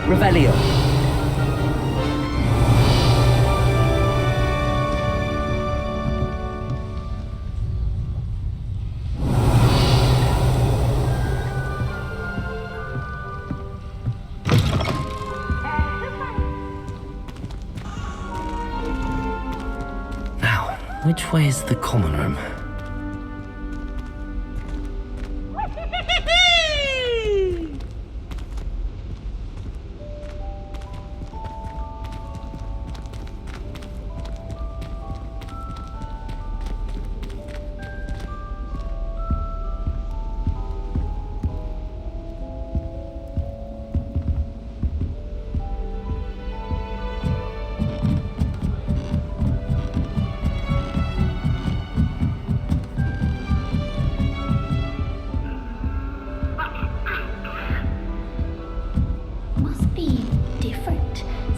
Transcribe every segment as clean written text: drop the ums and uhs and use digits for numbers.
Revelio. Now, which way is the common room?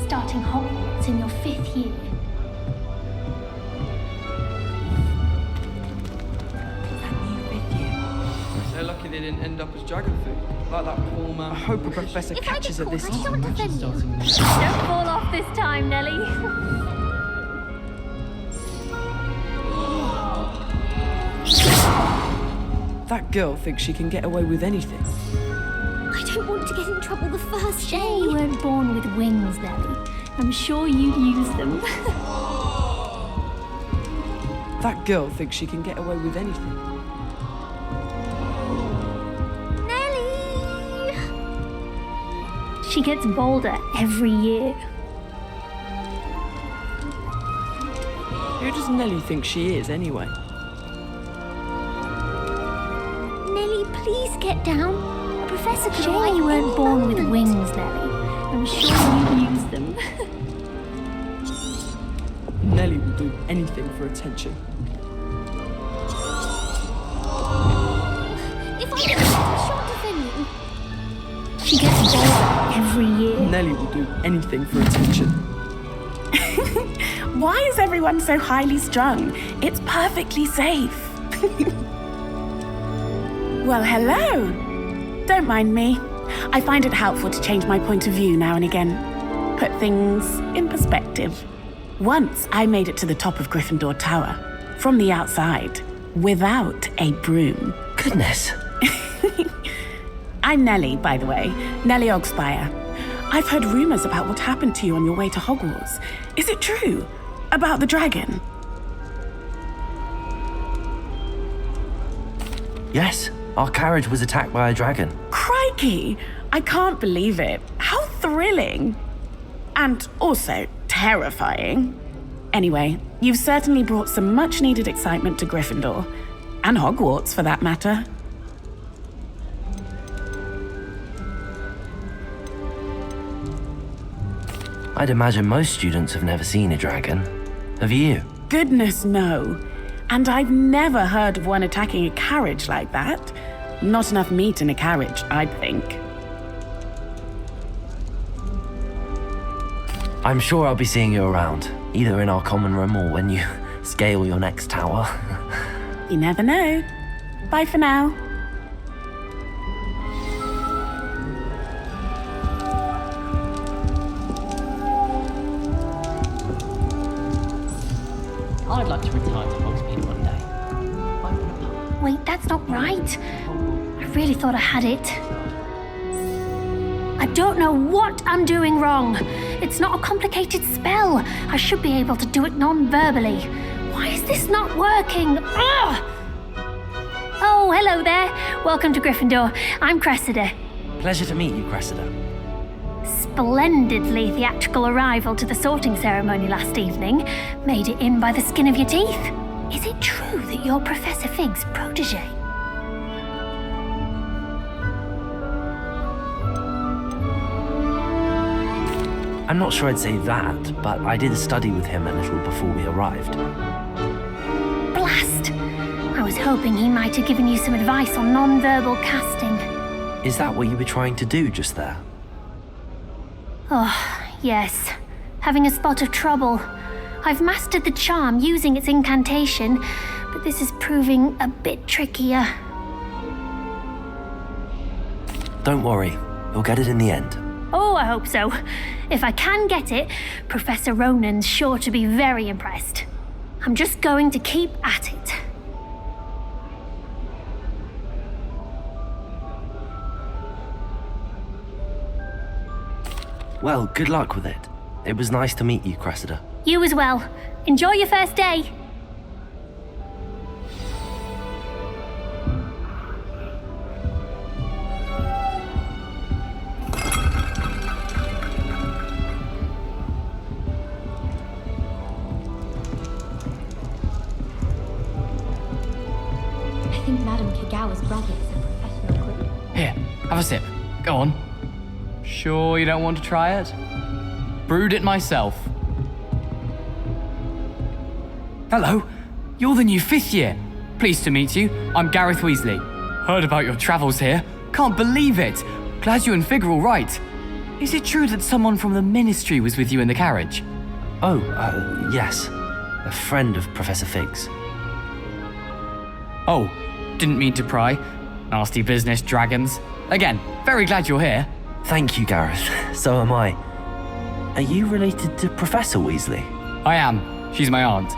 Starting Hogwarts in your 5th year. That new 5th year. So lucky they didn't end up as dragon food, like that poor man. I hope a professor catches her this time. Don't fall off this time, Nelly. That girl thinks she can get away with anything. I don't want to get in trouble the first day. You weren't born with wings, Nelly. I'm sure you'd use them. That girl thinks she can get away with anything. Nelly! She gets bolder every year. Who does Nelly think she is, anyway? Nelly, please get down. Professor Jay, you weren't born with wings, Nelly. I'm sure you'd use them. Nelly will do anything for attention. If I get a shot of you. She gets bolder every year. Nelly will do anything for attention. Why is everyone so highly strung? It's perfectly safe. Well, hello. Don't mind me. I find it helpful to change my point of view now and again. Put things in perspective. Once I made it to the top of Gryffindor Tower, from the outside, without a broom. Goodness. I'm Nellie, by the way. Nellie Ogspire. I've heard rumors about what happened to you on your way to Hogwarts. Is it true? About the dragon? Yes, our carriage was attacked by a dragon. Crikey! I can't believe it. How thrilling. And also terrifying. Anyway, you've certainly brought some much-needed excitement to Gryffindor. And Hogwarts, for that matter. I'd imagine most students have never seen a dragon. Have you? Goodness, no. And I've never heard of one attacking a carriage like that. Not enough meat in a carriage, I'd think. I'm sure I'll be seeing you around, either in our common room or when you scale your next tower. You never know. Bye for now. I'd like to retire to Hogsmeade one day. Open a pub. Wait, that's not right. I really thought I had it. I don't know what I'm doing wrong. It's not a complicated spell. I should be able to do it non-verbally. Why is this not working? Ugh! Oh, hello there. Welcome to Gryffindor. I'm Cressida. Pleasure to meet you, Cressida. Splendidly theatrical arrival to the sorting ceremony last evening. Made it in by the skin of your teeth. Is it true that you're Professor Fig's protege? I'm not sure I'd say that, but I did study with him a little before we arrived. Blast! I was hoping he might have given you some advice on non-verbal casting. Is that what you were trying to do just there? Oh, yes. Having a spot of trouble. I've mastered the charm using its incantation, but this is proving a bit trickier. Don't worry, you'll get it in the end. Oh, I hope so. If I can get it, Professor Ronan's sure to be very impressed. I'm just going to keep at it. Well, good luck with it. It was nice to meet you, Cressida. You as well. Enjoy your first day. I think Madame Kagawa's brother is a professional cook. Here, have a sip. Go on. Sure you don't want to try it? Brewed it myself. Hello, you're the new 5th year. Pleased to meet you. I'm Gareth Weasley. Heard about your travels here. Can't believe it. Glad you and Fig are all right. Is it true that someone from the Ministry was with you in the carriage? Oh, yes. A friend of Professor Fig's. Oh, didn't mean to pry. Nasty business, dragons. Again, very glad you're here. Thank you, Gareth. So am I. Are you related to Professor Weasley? I am. She's my aunt.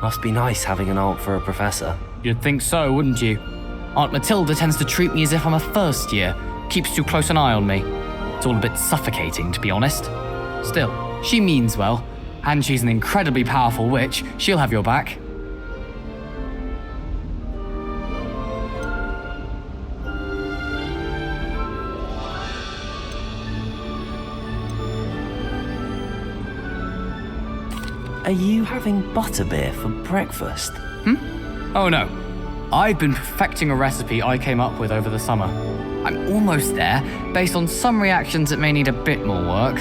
Must be nice having an aunt for a professor. You'd think so, wouldn't you? Aunt Matilda tends to treat me as if I'm a first year. Keeps too close an eye on me. It's all a bit suffocating, to be honest. Still, she means well. And she's an incredibly powerful witch. She'll have your back. Are you having butterbeer for breakfast? Oh no. I've been perfecting a recipe I came up with over the summer. I'm almost there, based on some reactions that may need a bit more work.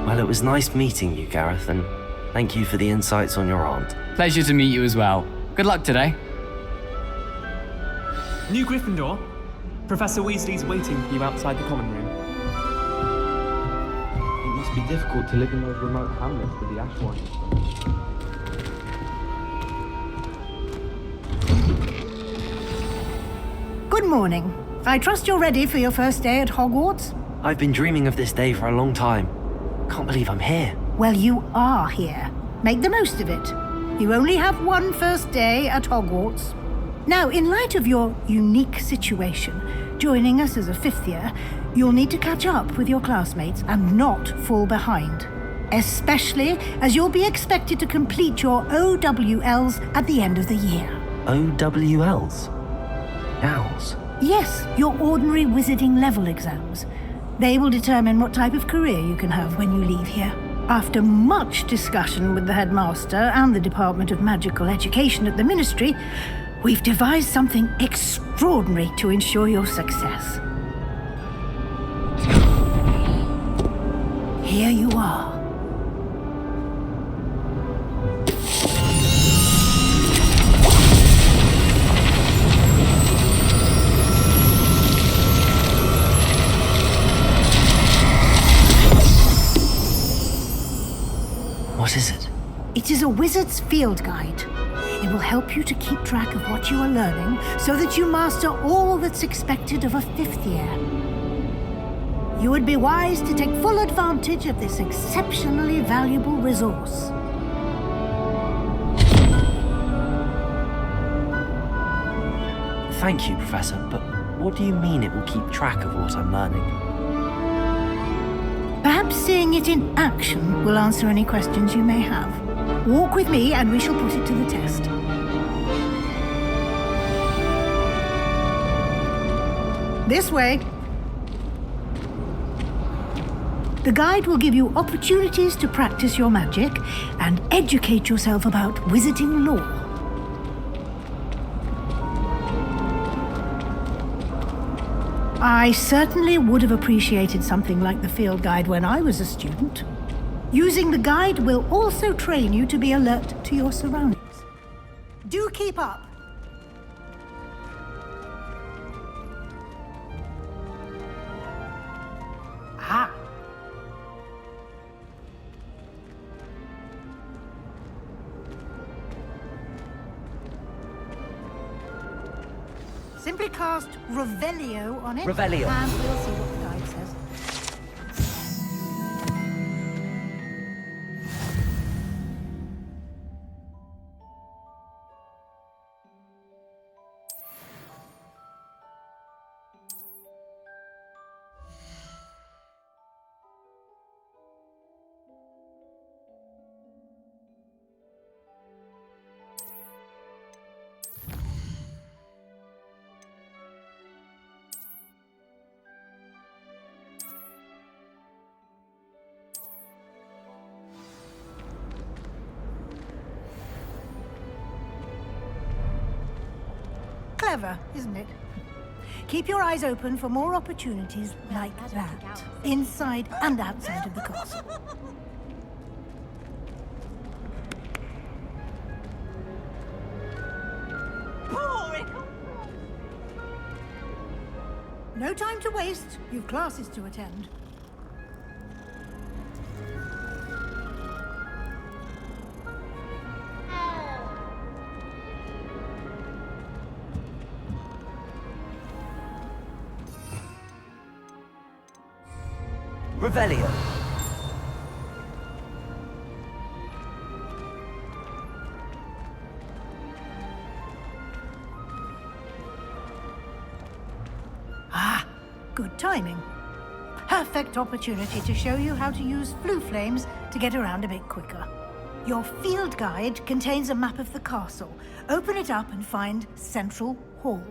Well, it was nice meeting you, Gareth, and thank you for the insights on your aunt. Pleasure to meet you as well. Good luck today. New Gryffindor, Professor Weasley's waiting for you outside the common room. It must be difficult to live in those remote hamlets with the ash ones. Good morning. I trust you're ready for your first day at Hogwarts? I've been dreaming of this day for a long time. Can't believe I'm here. Well, you are here. Make the most of it. You only have one first day at Hogwarts. Now, in light of your unique situation, joining us as a 5th year, you'll need to catch up with your classmates and not fall behind. Especially as you'll be expected to complete your OWLs at the end of the year. OWLs? Owls? Yes, your ordinary wizarding level exams. They will determine what type of career you can have when you leave here. After much discussion with the headmaster and the Department of Magical Education at the Ministry, we've devised something extraordinary to ensure your success. Here you are. What is it? It is a wizard's field guide. It will help you to keep track of what you are learning so that you master all that's expected of a 5th year. You would be wise to take full advantage of this exceptionally valuable resource. Thank you, Professor, but what do you mean it will keep track of what I'm learning? Perhaps seeing it in action will answer any questions you may have. Walk with me and we shall put it to the test. This way. The guide will give you opportunities to practice your magic and educate yourself about wizarding lore. I certainly would have appreciated something like the field guide when I was a student. Using the guide will also train you to be alert to your surroundings. Do keep up. Ah. Simply cast Revelio on it. Revelio. And we'll see what the guide says. Clever, isn't it? Keep your eyes open for more opportunities like that, inside and outside of the castle. No time to waste. You've classes to attend. Revelio. Ah, good timing. Perfect opportunity to show you how to use flue flames to get around a bit quicker. Your field guide contains a map of the castle. Open it up and find Central Hall.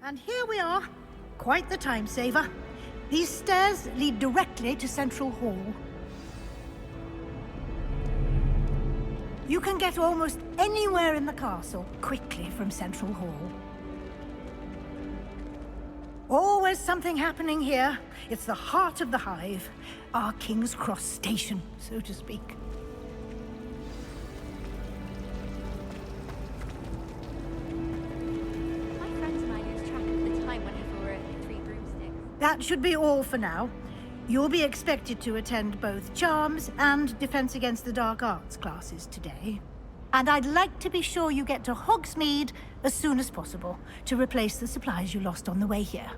And here we are. Quite the time saver. These stairs lead directly to Central Hall. You can get almost anywhere in the castle quickly from Central Hall. Always something happening here. It's the heart of the hive. Our King's Cross station, so to speak. That should be all for now. You'll be expected to attend both Charms and Defense Against the Dark Arts classes today. And I'd like to be sure you get to Hogsmeade as soon as possible to replace the supplies you lost on the way here.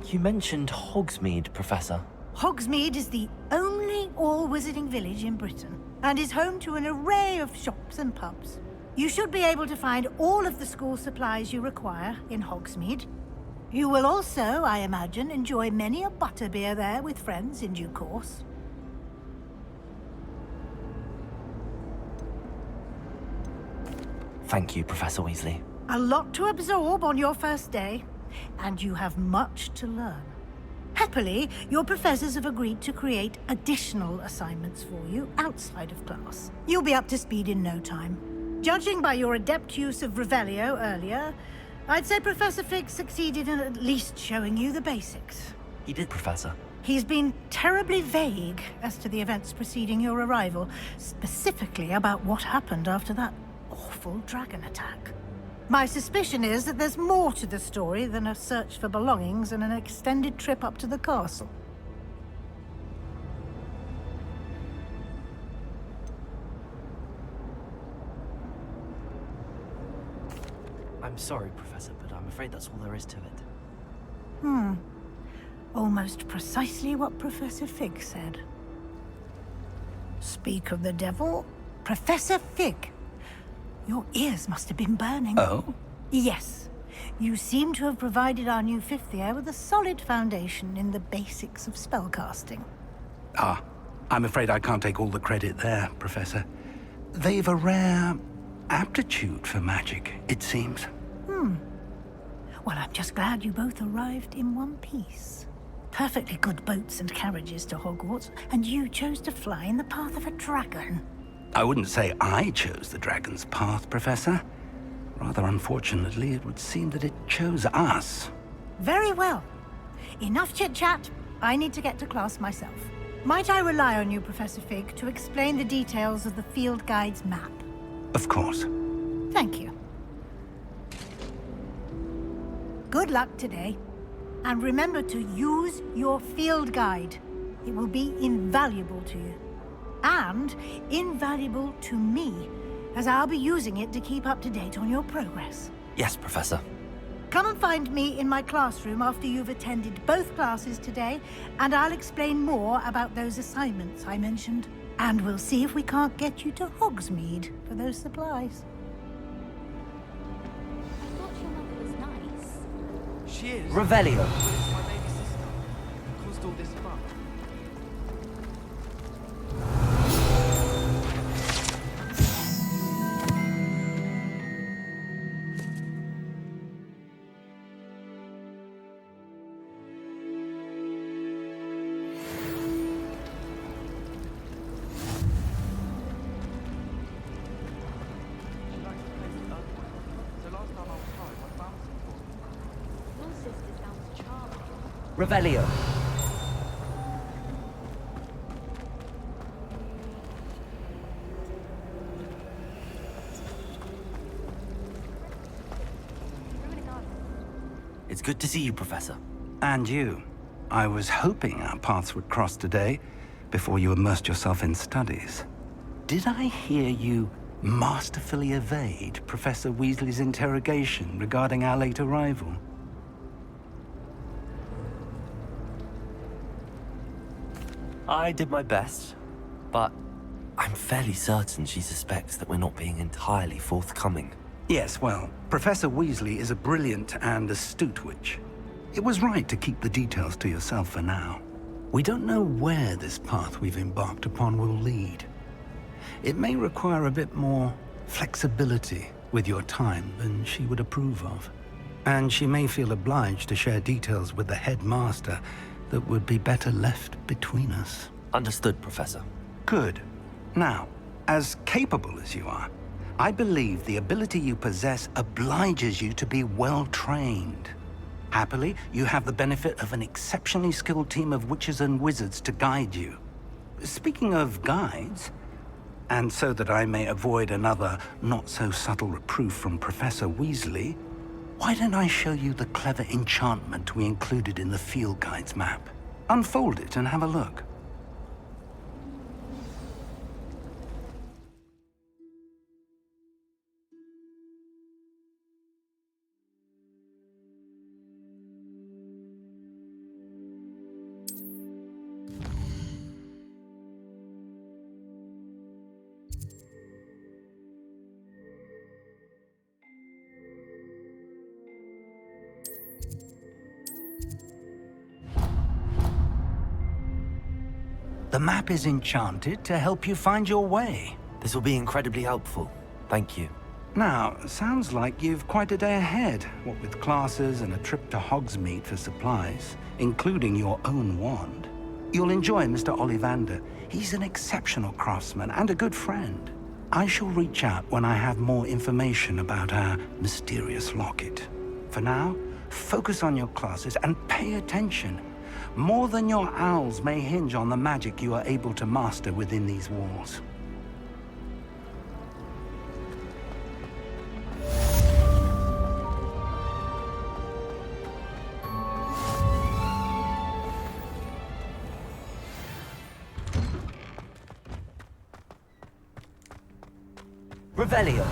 You mentioned Hogsmeade, Professor. Hogsmeade is the only all-wizarding village in Britain and is home to an array of shops and pubs. You should be able to find all of the school supplies you require in Hogsmeade. You will also, I imagine, enjoy many a butterbeer there with friends in due course. Thank you, Professor Weasley. A lot to absorb on your first day, and you have much to learn. Happily, your professors have agreed to create additional assignments for you outside of class. You'll be up to speed in no time. Judging by your adept use of Revelio earlier, I'd say Professor Fig succeeded in at least showing you the basics. He did, Professor. He's been terribly vague as to the events preceding your arrival, specifically about what happened after that awful dragon attack. My suspicion is that there's more to the story than a search for belongings and an extended trip up to the castle. I'm sorry, Professor, but I'm afraid that's all there is to it. Almost precisely what Professor Fig said. Speak of the devil, Professor Fig. Your ears must have been burning. Oh? Yes. You seem to have provided our new fifth year with a solid foundation in the basics of spellcasting. Ah, I'm afraid I can't take all the credit there, Professor. They've a rare aptitude for magic, it seems. Well, I'm just glad you both arrived in one piece. Perfectly good boats and carriages to Hogwarts, and you chose to fly in the path of a dragon. I wouldn't say I chose the dragon's path, Professor. Rather unfortunately, it would seem that it chose us. Very well. Enough chit-chat. I need to get to class myself. Might I rely on you, Professor Fig, to explain the details of the field guide's map? Of course. Thank you. Good luck today. And remember to use your field guide. It will be invaluable to you. And invaluable to me, as I'll be using it to keep up to date on your progress. Yes, Professor. Come and find me in my classroom after you've attended both classes today, and I'll explain more about those assignments I mentioned. And we'll see if we can't get you to Hogsmeade for those supplies. I thought your mother was nice. She is. Revelio. But it's my baby sister. Who caused all this fuss. She likes to play with earthworms. So last time I was home, I found some for her. Your sister sounds charming. Revelio. It's good to see you, Professor. And you. I was hoping our paths would cross today, before you immersed yourself in studies. Did I hear you masterfully evade Professor Weasley's interrogation regarding our late arrival? I did my best, but I'm fairly certain she suspects that we're not being entirely forthcoming. Yes, well, Professor Weasley is a brilliant and astute witch. It was right to keep the details to yourself for now. We don't know where this path we've embarked upon will lead. It may require a bit more flexibility with your time than she would approve of. And she may feel obliged to share details with the headmaster that would be better left between us. Understood, Professor. Good. Now, as capable as you are, I believe the ability you possess obliges you to be well-trained. Happily, you have the benefit of an exceptionally skilled team of witches and wizards to guide you. Speaking of guides, and so that I may avoid another not-so-subtle reproof from Professor Weasley, why don't I show you the clever enchantment we included in the field guide's map? Unfold it and have a look. The map is enchanted to help you find your way. This will be incredibly helpful. Thank you. Now, sounds like you've quite a day ahead, what with classes and a trip to Hogsmeade for supplies, including your own wand. You'll enjoy Mr. Ollivander. He's an exceptional craftsman and a good friend. I shall reach out when I have more information about our mysterious locket. For now, focus on your classes and pay attention. More than your owls may hinge on the magic you are able to master within these walls. Revelio.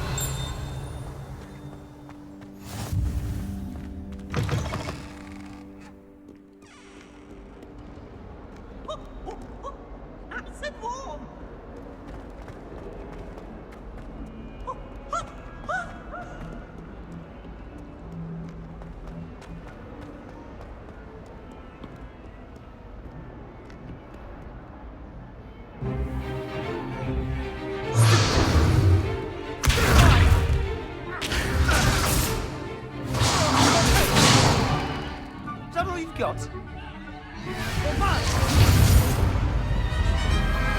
Is that all you've got?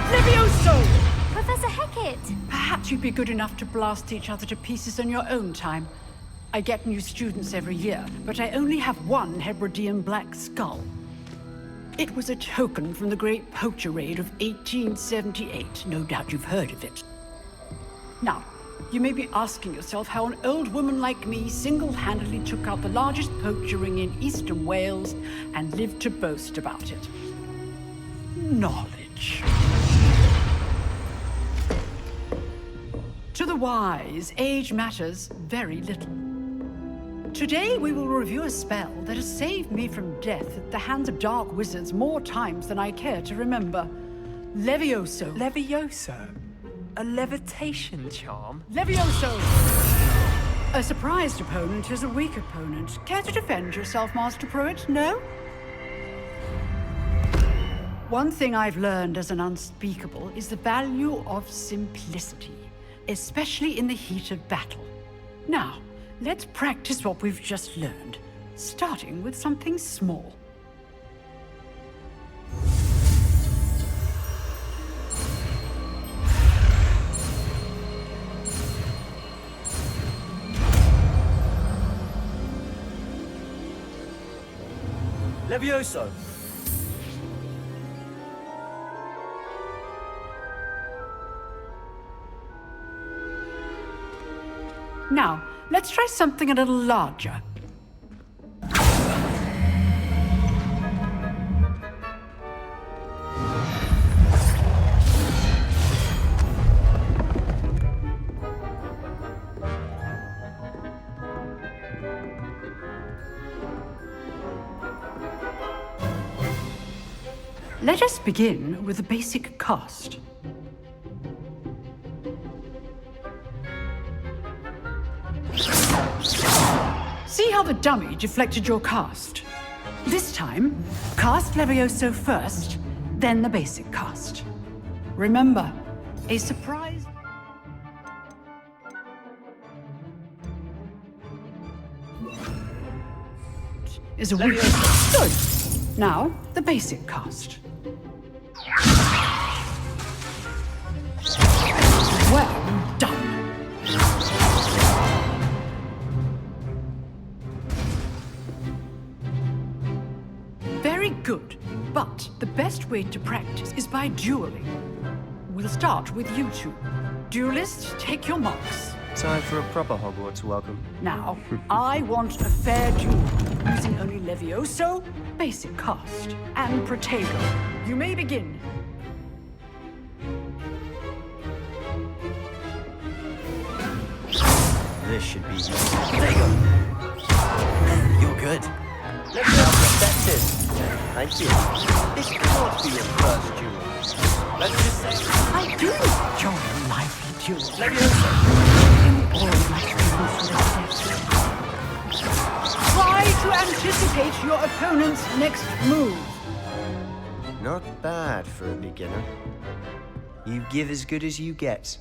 Levioso! Professor Hackett! Perhaps you'd be good enough to blast each other to pieces on your own time. I get new students every year, but I only have one Hebridean black skull. It was a token from the Great Poacher Raid of 1878. No doubt you've heard of it. Now, you may be asking yourself how an old woman like me single-handedly took out the largest poacher ring in eastern Wales and lived to boast about it. Knowledge. To the wise, age matters very little. Today, we will review a spell that has saved me from death at the hands of dark wizards more times than I care to remember. Levioso. Levioso? A levitation charm? Levioso! A surprised opponent is a weak opponent. Care to defend yourself, Master Pruitt? No? One thing I've learned as an unspeakable is the value of simplicity, especially in the heat of battle. Now, let's practice what we've just learned, starting with something small. Levioso. Now, let's try something a little larger. Let us begin with the basic cast. See how the dummy deflected your cast? This time, cast Levioso first, then the basic cast. Remember, a surprise... is a weak... Good! Now, the basic cast. Well done. Very good, but the best way to practice is by dueling. We'll start with you two. Duelists, take your marks. Time for a proper Hogwarts welcome. Now, I want a fair duel, using only Levioso, basic cast, and Protego. You may begin. This should be easy. Protego. You're good. Let's get perspective. Thank you. This can't be your first duel. Let's just say... I do enjoy a lively duel. Levioso. All my students will accept. Try to anticipate your opponent's next move. Not bad for a beginner. You give as good as you get.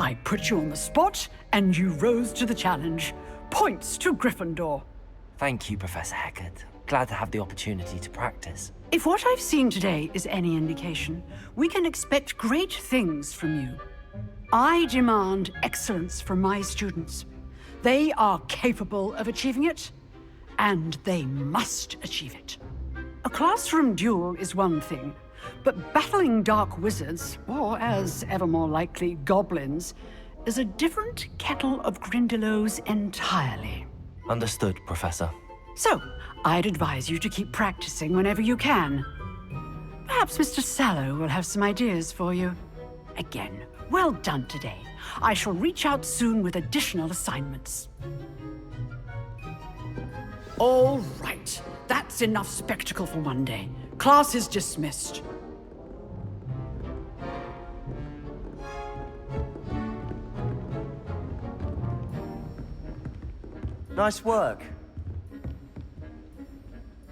I put you on the spot, and you rose to the challenge. Points to Gryffindor. Thank you, Professor Hackett. Glad to have the opportunity to practice. If what I've seen today is any indication, we can expect great things from you. I demand excellence from my students. They are capable of achieving it, and they must achieve it. A classroom duel is one thing, but battling dark wizards, or as ever more likely, goblins, is a different kettle of Grindylows entirely. Understood, Professor. So, I'd advise you to keep practicing whenever you can. Perhaps Mr. Sallow will have some ideas for you. Again, well done today. I shall reach out soon with additional assignments. All right, that's enough spectacle for one day. Class is dismissed. Nice work.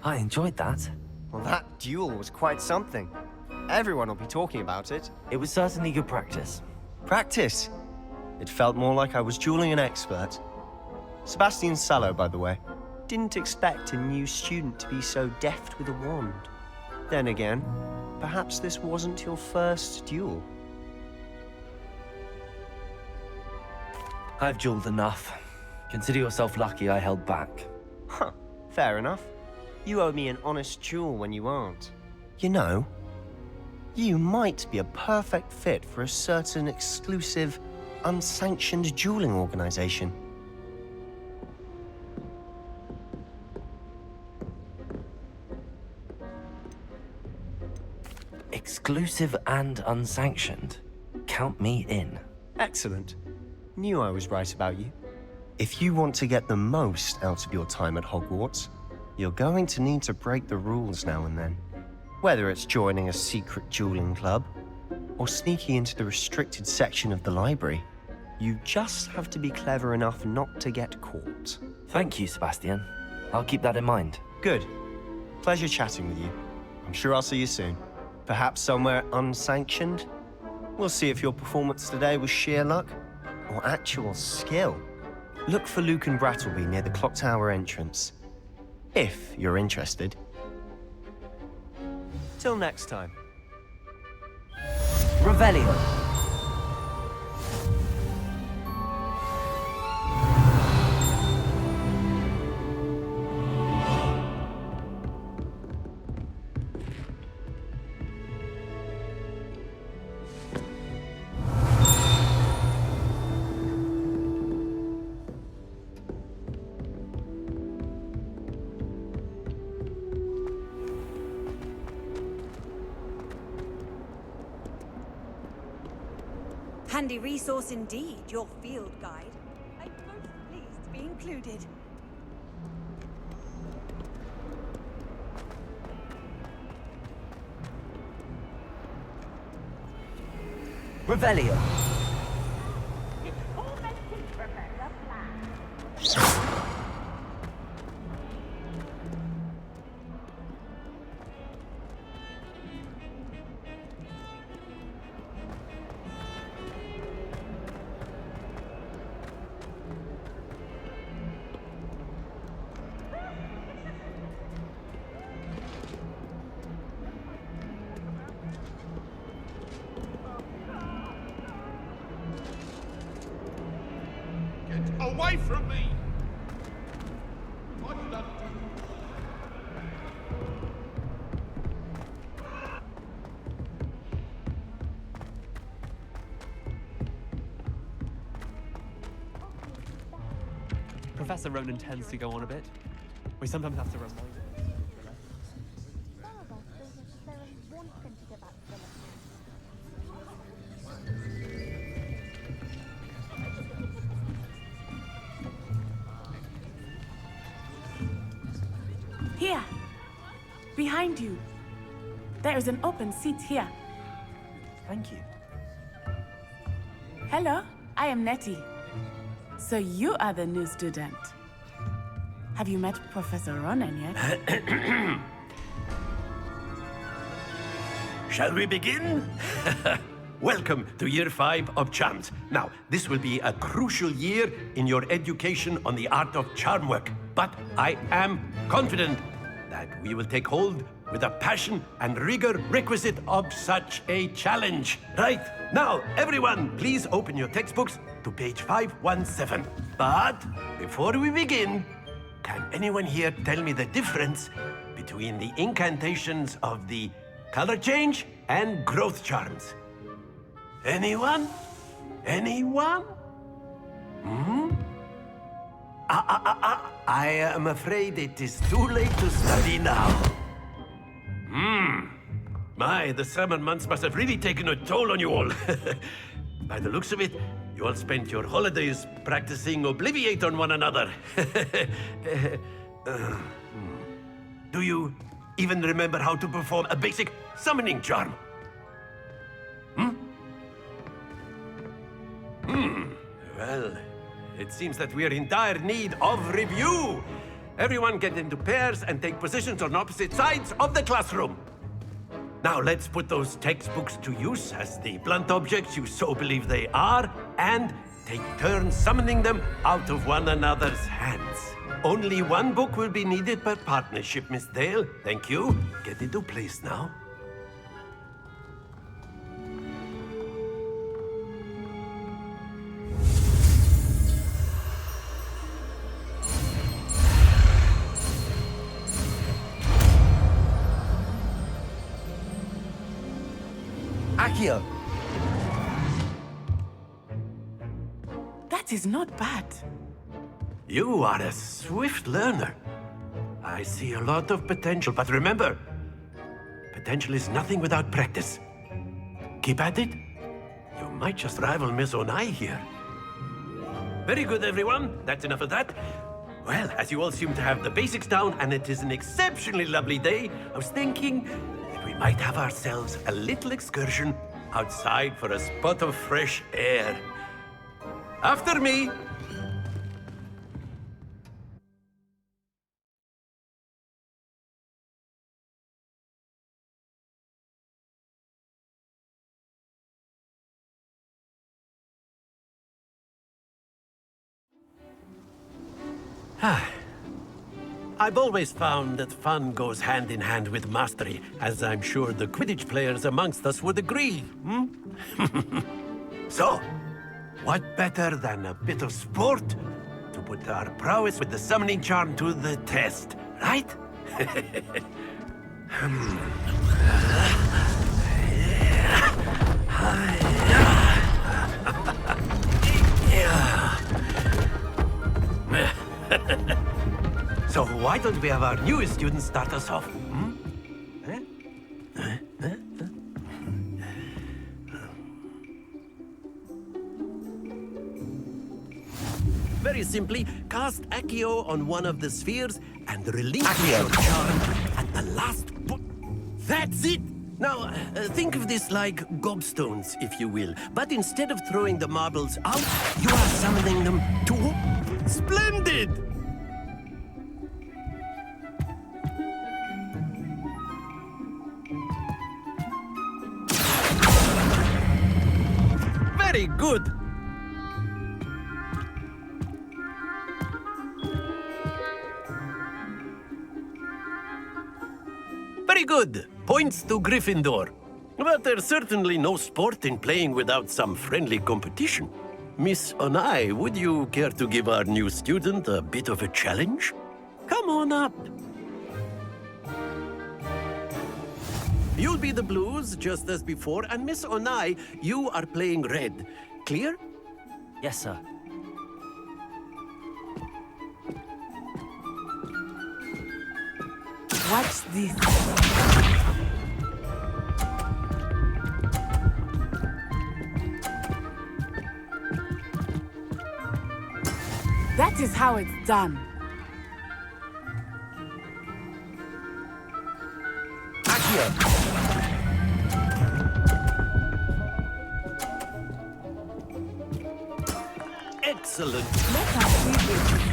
I enjoyed that. Well, that duel was quite something. Everyone will be talking about it. It was certainly good practice. Practice? It felt more like I was dueling an expert. Sebastian Sallow, by the way. Didn't expect a new student to be so deft with a wand. Then again, perhaps this wasn't your first duel. I've dueled enough. Consider yourself lucky I held back. Huh, fair enough. You owe me an honest duel when you aren't. You know, you might be a perfect fit for a certain exclusive, unsanctioned dueling organization. Exclusive and unsanctioned. Count me in. Excellent. Knew I was right about you. If you want to get the most out of your time at Hogwarts, you're going to need to break the rules now and then. Whether it's joining a secret dueling club, or sneaking into the restricted section of the library, you just have to be clever enough not to get caught. Thank you, Sebastian. I'll keep that in mind. Good. Pleasure chatting with you. I'm sure I'll see you soon. Perhaps somewhere unsanctioned? We'll see if your performance today was sheer luck, or actual skill. Look for Luke and Brattleby near the clock tower entrance. If you're interested. Till next time. Revelio. Handy resource indeed, your field guide. I'm most pleased to be included. Revelio. Away from me! What did I do? Professor Ronan tends to go on a bit. We sometimes have to remind him. Here, behind you. There is an open seat here. Thank you. Hello, I am Nettie. So you are the new student. Have you met Professor Ronan yet? Shall we begin? Welcome to Year 5 of Charms. Now, this will be a crucial year in your education on the art of charm work. But I am confident that we will take hold with the passion and rigor requisite of such a challenge. Right, now, everyone, please open your textbooks to page 517. But before we begin, can anyone here tell me the difference between the incantations of the color change and growth charms? Anyone? Anyone? I am afraid it is too late to study now. My, the summer months must have really taken a toll on you all. By the looks of it, you all spent your holidays practicing Obliviate on one another. Do you even remember how to perform a basic summoning charm? Well, it seems that we are in dire need of review. Everyone get into pairs and take positions on opposite sides of the classroom. Now let's put those textbooks to use as the blunt objects you so believe they are, and take turns summoning them out of one another's hands. Only one book will be needed per partnership, Miss Dale. Thank you. Get into place now. Accio! That is not bad. You are a swift learner. I see a lot of potential, but remember, potential is nothing without practice. Keep at it. You might just rival Miss Onai here. Very good, everyone. That's enough of that. Well, as you all seem to have the basics down, and it is an exceptionally lovely day, I was thinking that we might have ourselves a little excursion outside for a spot of fresh air. After me! I've always found that fun goes hand in hand with mastery, as I'm sure the Quidditch players amongst us would agree. So, what better than a bit of sport to put our prowess with the summoning charm to the test, right? So why don't we have our newest student start us off? Very simply, cast Accio on one of the spheres and relinquish your charm at the last. That's it! Now, think of this like gobstones, if you will. But instead of throwing the marbles out, you are summoning them to... Splendid! Very good! Very good! Points to Gryffindor. But there's certainly no sport in playing without some friendly competition. Miss Onai, would you care to give our new student a bit of a challenge? Come on up. You'll be the blues, just as before, and Miss Onai, you are playing red. Clear? Yes, sir. Watch this. That is how it's done. Excellent. Let us see this.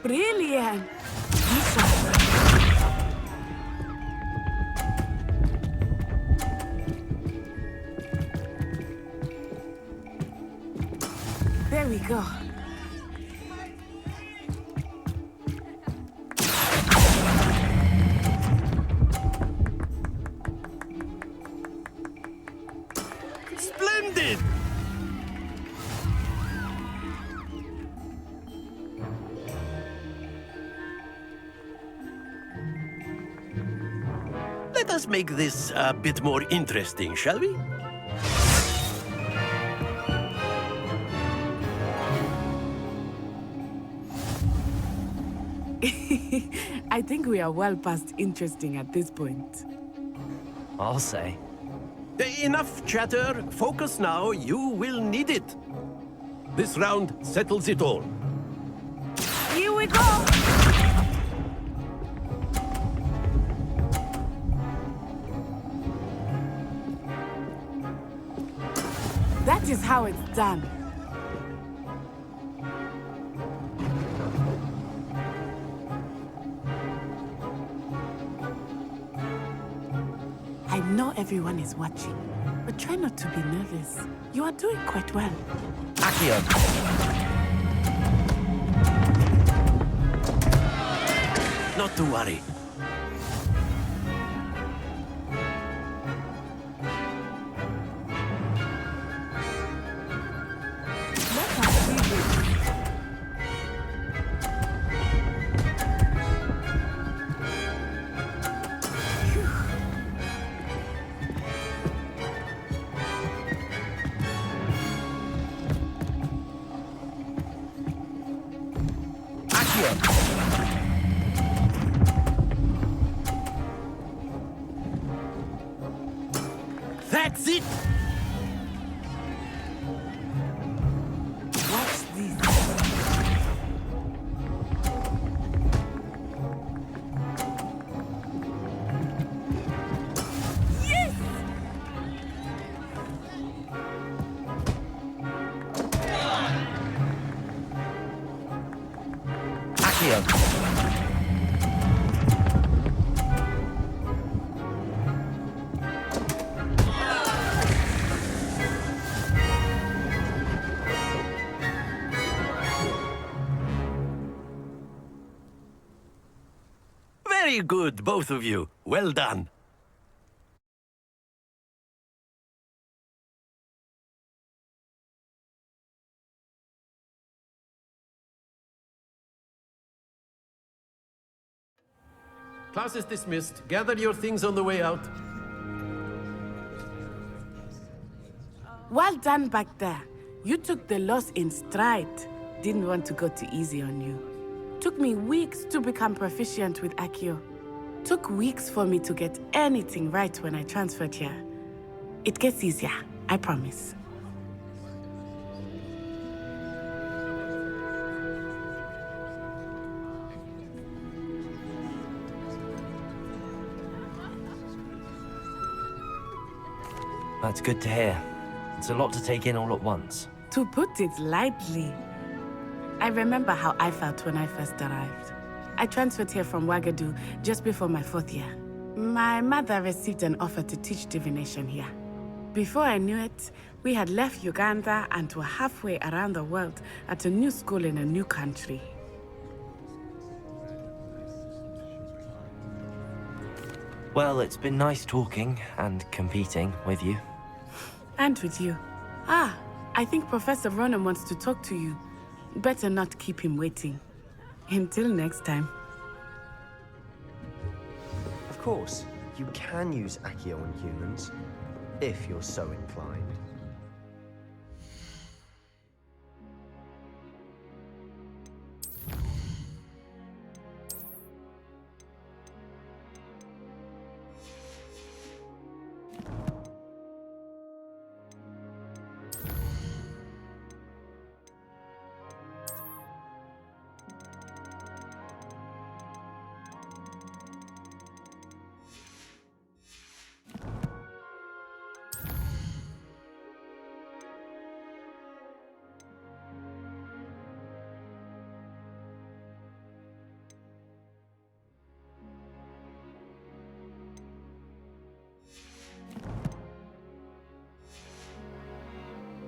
Brilliant! There we go. Splendid! Let us make this a bit more interesting, shall we? I think we are well past interesting at this point. I'll say. Enough chatter. Focus now. You will need it. This round settles it all. Here we go! That is how it's done. I know everyone is watching, but try not to be nervous. You are doing quite well. Accio. Not to worry. That's it! Watch this. Yes! Accio. Very good, both of you. Well done. Class is dismissed. Gather your things on the way out. Well done back there. You took the loss in stride. Didn't want to go too easy on you. Took me weeks to become proficient with Accio. Took weeks for me to get anything right when I transferred here. It gets easier, I promise. That's good to hear. It's a lot to take in all at once. To put it lightly, I remember how I felt when I first arrived. I transferred here from Ouagadougou just before my 4th year. My mother received an offer to teach divination here. Before I knew it, we had left Uganda and were halfway around the world at a new school in a new country. Well, it's been nice talking and competing with you. And with you. Ah, I think Professor Ronan wants to talk to you. Better not keep him waiting. Until next time. Of course, you can use Accio on humans, if you're so inclined.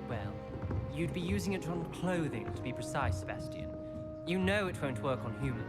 Well, you'd be using it on clothing, to be precise, Sebastian. You know it won't work on humans.